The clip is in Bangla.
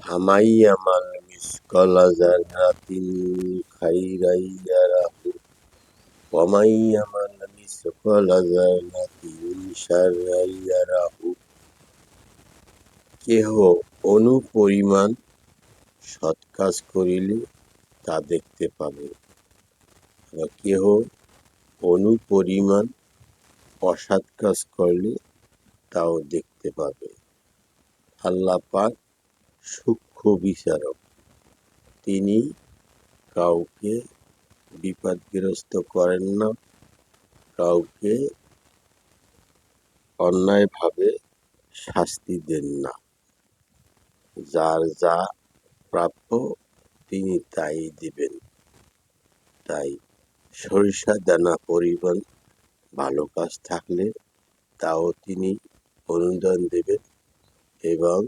ফামাইয়ামাল মিসকালা যাররাতিন খাইরান ইয়ারাহু ওয়া মাইয়ামাল মিসকালা যাররাতিন শাররান ইয়ারাহু। কেহ অনুপরিমাণ সৎ কাজ করিলে তা দেখতে পাবে, আবার কেহ অনুপরিমাণ অসৎ কাজ করলে তাও দেখতে পাবে। আল্লাহ পাক সূক্ষ্ম বিচারক, তিনি কাউকে বিপদগ্রস্ত করেন না, কাউকে অন্যায়ভাবে শাস্তি দেন না। যার যা প্রাপ্য তিনি তাই দিবেন। তাই সরিষা দানা পরিমাণ ভালো কাজ থাকলে তাও তিনি অনুদান দেবেন এবং